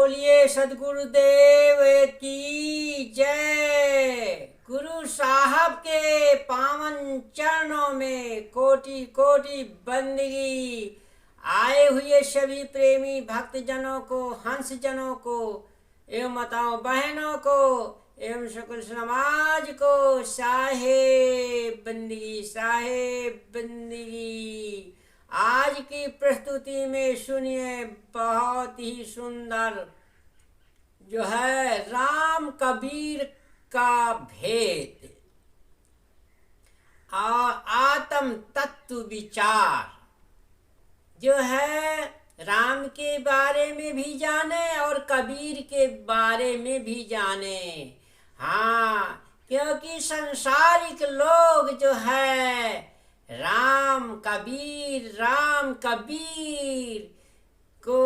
बोलिए सदगुरुदेव की जय। गुरु साहब के पावन चरणों में कोटि कोटि बंदगी। आए हुए सभी प्रेमी भक्तजनों को, हंस जनों को एवं माताओं बहनों को एवं सकल समाज को साहेब बंदगी, साहेब बंदगी। आज की प्रस्तुति में सुनिए बहुत ही सुंदर जो है राम कबीर का भेद और आत्म तत्व विचार जो है। राम के बारे में भी जाने और कबीर के बारे में भी जाने। हाँ, क्योंकि संसारिक लोग जो है राम कबीर को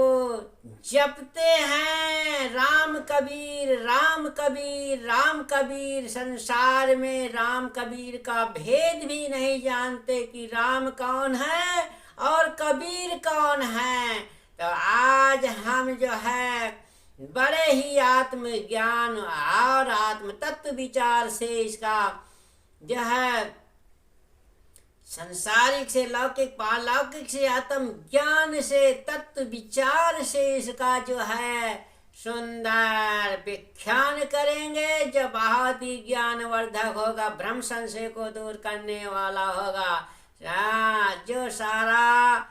जपते हैं। राम कबीर, राम कबीर, राम कबीर। संसार में राम कबीर का भेद भी नहीं जानते कि राम कौन है और कबीर कौन है। तो आज हम जो है बड़े ही आत्मज्ञान और आत्म तत्व विचार से इसका जो है संसारिक से लौकिक, पारलौकिक से आत्म ज्ञान से, तत्व विचार से इसका जो है सुंदर व्याख्यान करेंगे जो बहुत ही ज्ञानवर्धक होगा, भ्रम संशय को दूर करने वाला होगा। जो सारा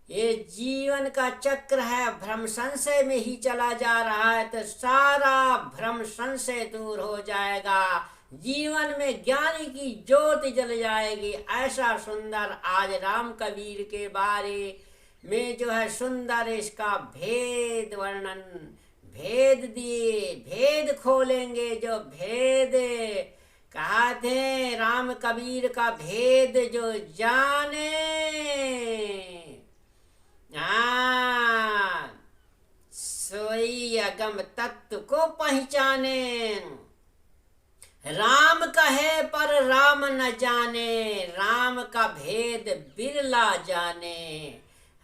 ये जीवन का चक्र है भ्रम संशय में ही चला जा रहा है, तो सारा भ्रम संशय दूर हो जाएगा। जीवन में ज्ञानी की ज्योति जल जाएगी। ऐसा सुंदर आज राम कबीर के बारे में जो है सुंदर इसका भेद वर्णन, भेद दिए, भेद खोलेंगे। जो भेद कहा थे राम कबीर का भेद जो जाने, सोई अगम तत्व को पहचाने। राम कहे पर राम न जाने, राम का भेद बिरला जाने।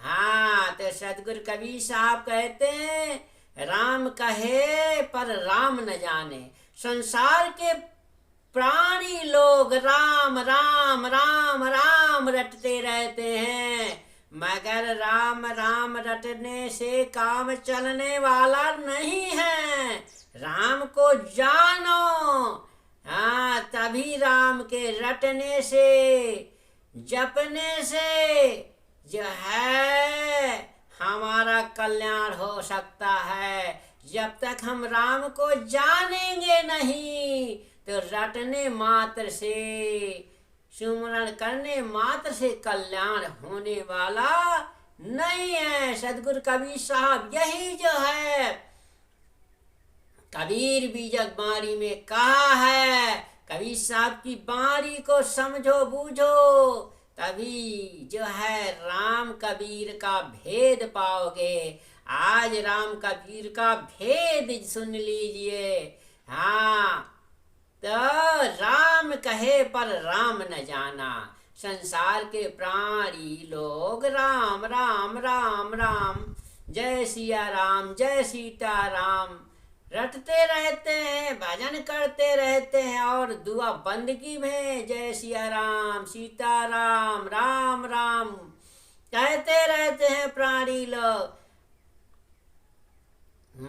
हाँ, तो सदगुरु कबीर साहब कहते हैं राम कहे पर राम न जाने। संसार के प्राणी लोग राम राम राम राम रटते रहते हैं, मगर राम राम रटने से काम चलने वाला नहीं है। राम को जानो, हाँ, तभी राम के रटने से, जपने से जो है हमारा कल्याण हो सकता है। जब तक हम राम को जानेंगे नहीं तो रटने मात्र से, सुमरण करने मात्र से कल्याण होने वाला नहीं है। सदगुरु कबीर साहब यही जो है कबीर बीजक बाणी में कहा है। कबीर साहब की बाणी को समझो बूझो, तभी जो है राम कबीर का भेद पाओगे। आज राम कबीर का भेद सुन लीजिए। हाँ, तो राम कहे पर राम न जाना। संसार के प्राणी लोग राम राम राम राम, जय सिया राम, जय सीता राम रटते रहते हैं, भजन करते रहते हैं और दुआ बंदगी में जय सिया राम, सीता राम, राम राम कहते रहते हैं प्राणी लोग।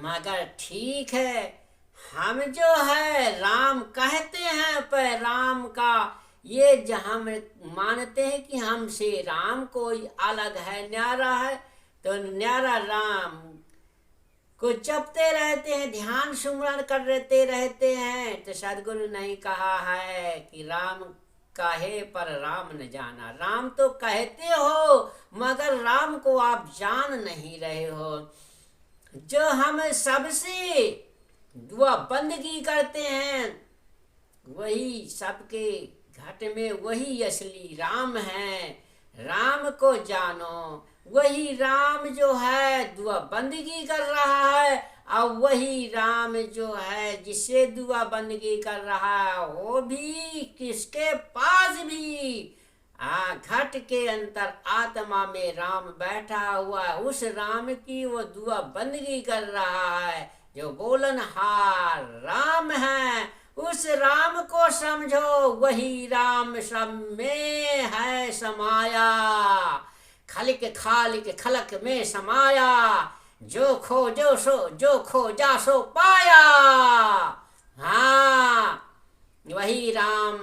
मगर ठीक है, हम जो है राम कहते हैं पर राम का ये हम मानते हैं कि हमसे राम कोई अलग है, न्यारा है, तो न्यारा राम को जपते रहते हैं, ध्यान सुमरण करते रहते हैं। तो सदगुरु नहीं कहा है कि राम कहे पर राम न जाना। राम तो कहते हो मगर राम को आप जान नहीं रहे हो। जो हम सबसे दुआ बंदगी करते हैं वही सबके घट में वही असली राम है। राम को जानो, वही राम जो है दुआ बंदगी कर रहा है और वही राम जो है जिससे दुआ बंदगी कर रहा है वो भी किसके पास भी घट के अंतर आत्मा में राम बैठा हुआ है। उस राम की वो दुआ बंदगी कर रहा है जो बोलनहार राम है। उस राम को समझो, वही राम सब में है समाया। खलिक खालिक खलक में समाया, जो खोजो सो जो खोजा सो पाया। हाँ, वही राम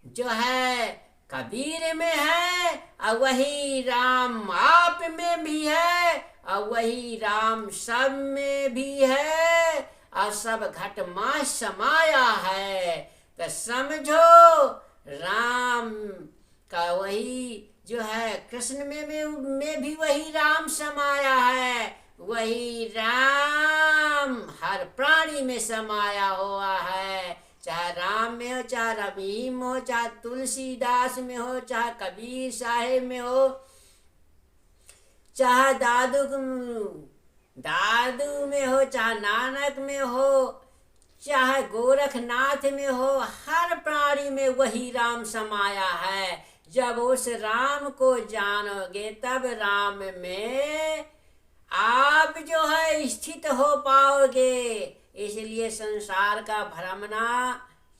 जो है कबीर में है, और वही राम आप में भी है, और वही राम सब में भी है, और सब घट में समाया है। तो समझो राम का वही जो है कृष्ण में भी वही राम समाया है। वही राम हर प्राणी में समाया हुआ है, चाहे राम में हो, चाहे रहीम हो, चाहे तुलसीदास में हो, चाहे कबीर साहेब में हो, चाहे दादू में हो, चाहे नानक में हो, चाहे गोरखनाथ में हो। हर प्राणी में वही राम समाया है। जब उस राम को जानोगे तब राम में आप जो है स्थित हो पाओगे। इसलिए संसार का भ्रम ना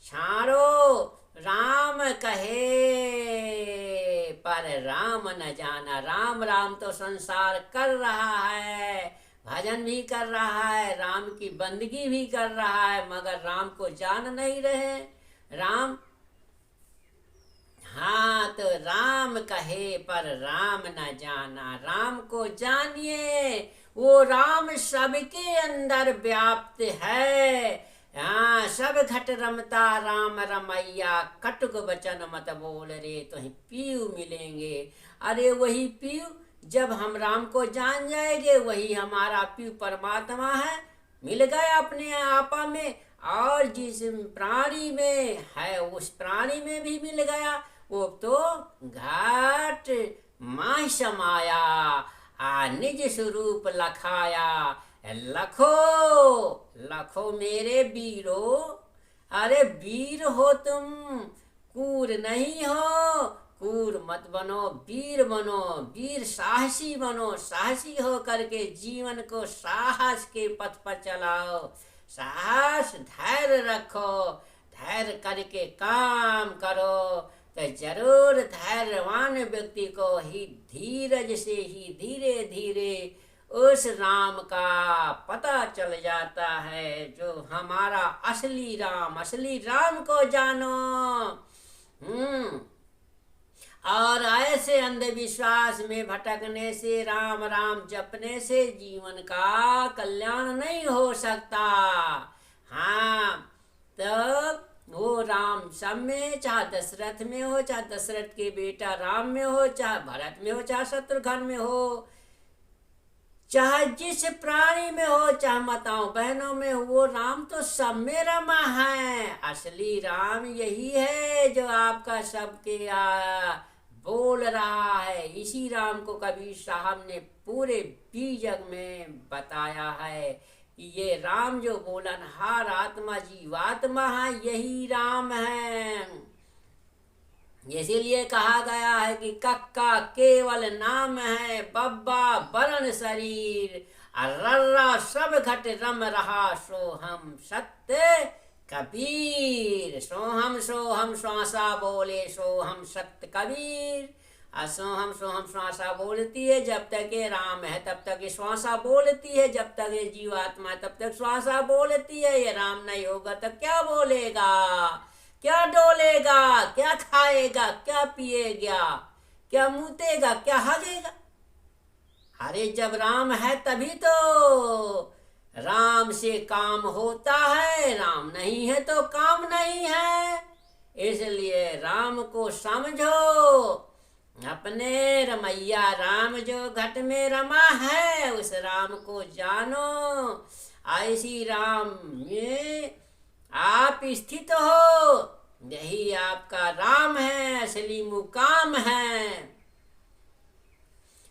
छाड़ो। राम कहे पर राम न जाना। राम राम तो संसार कर रहा है, भजन भी कर रहा है, राम की बंदगी भी कर रहा है, मगर राम को जान नहीं रहे। राम, हाँ, तो राम कहे पर राम न जाना। राम को जानिए, वो राम सबके अंदर व्याप्त है। हाँ, सब घट रमता राम रमैया, कटुक वचन मत बोल रे तो ही पीयू मिलेंगे। अरे वही पीयू, जब हम राम को जान जाएंगे, वही हमारा पीयू परमात्मा है, मिल गया अपने आपा में। और जिस प्राणी में है उस प्राणी में भी मिल गया। वो तो घाट माही समाया, निज स्वरूप लखाया। लखो लखो मेरे वीरो, अरे वीर हो तुम, कूर नहीं हो। कूर मत बनो, वीर बनो, वीर साहसी बनो। साहसी हो करके जीवन को साहस के पथ पर चलाओ। साहस धैर्य रखो, धैर्य करके काम करो। तो जरूर धैर्यवान व्यक्ति को ही धीरज से ही धीरे धीरे उस राम का पता चल जाता है, जो हमारा असली राम को जानो। और ऐसे अंधविश्वास में भटकने से, राम राम जपने से जीवन का कल्याण नहीं हो सकता। हाँ, तब वो राम सब में, चाहे दशरथ में हो, चाहे दशरथ के बेटा राम में हो, चाहे भरत में हो, चाहे शत्रुघ्न में हो, चाहे जिस प्राणी में हो, चाहे माताओं बहनों में हो, वो राम तो सब में रमा है। असली राम यही है जो आपका सबके बोल रहा है। इसी राम को कबीर साहब ने पूरे बीजग में बताया है कि ये राम जो बोलनहार आत्मा जीवात्मा है, यही राम है। इसीलिए कहा गया है कि कक्का केवल नाम है, बब्बा बरन शरीर, रर्रा सब घट रम रहा, सोहम सत्य कबीर। सोहम श्वासा बोले, सोहम सत्य कबीर। सोहम श्वासा बोलती है जब तक ये राम है, तब तक ये श्वासा बोलती है। जब तक ये जीवात्मा है तब तक श्वासा बोलती है। ये राम नहीं होगा तो क्या बोलेगा, क्या डोलेगा, क्या खाएगा, क्या पिएगा, क्या मूतेगा, क्या हगेगा। अरे जब राम है तभी तो राम से काम होता है, राम नहीं है तो काम नहीं है। इसलिए राम को समझो, अपने रमैया राम जो घट में रमा है, उस राम को जानो। ऐसी राम में आप स्थित हो, यही आपका राम है, असली मुकाम है।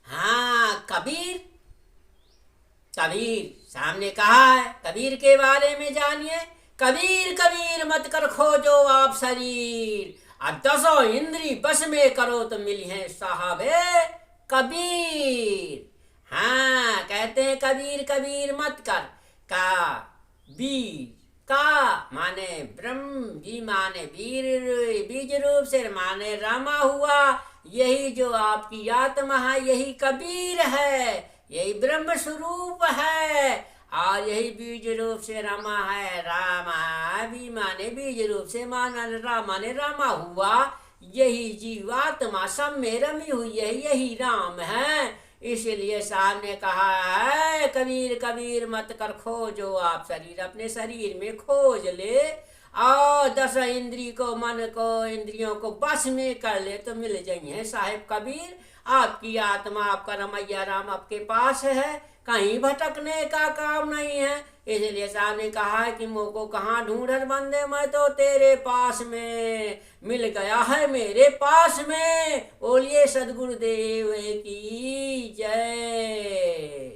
हाँ, कबीर सामने कहा है, कबीर के बारे में जानिए। कबीर कबीर मत कर खोजो आप शरीर, अब दसों इंद्री बस में करो तो मिली है साहबे कबीर। हाँ, कहते हैं कबीर कबीर मत कर, का बीर, का माने ब्रह्म, बी माने वीर, बीज रूप से माने रमा हुआ। यही जो आपकी आत्मा है यही कबीर है, यही ब्रह्म स्वरूप है, और यही बीज रूप से रमा है। रामा भी माने बीज रूप से माना, रामा ने रमा हुआ। यही जीवात्मा सब में रमी हुई है, यही राम है। इसलिए साहब ने कहा है कबीर कबीर मत कर खोजो आप शरीर, अपने शरीर में खोज ले और 10 इंद्री को, मन को, इंद्रियों को बस में कर ले तो मिल जाइए साहेब कबीर। आपकी आत्मा, आपका रमैया राम आपके पास है, कहीं भटकने का काम नहीं है। इसलिए साहब ने कहा है कि मोको कहाँ ढूंढर बंदे, मैं तो तेरे पास में, मिल गया है मेरे पास में। बोलिए सदगुरुदेव की जय।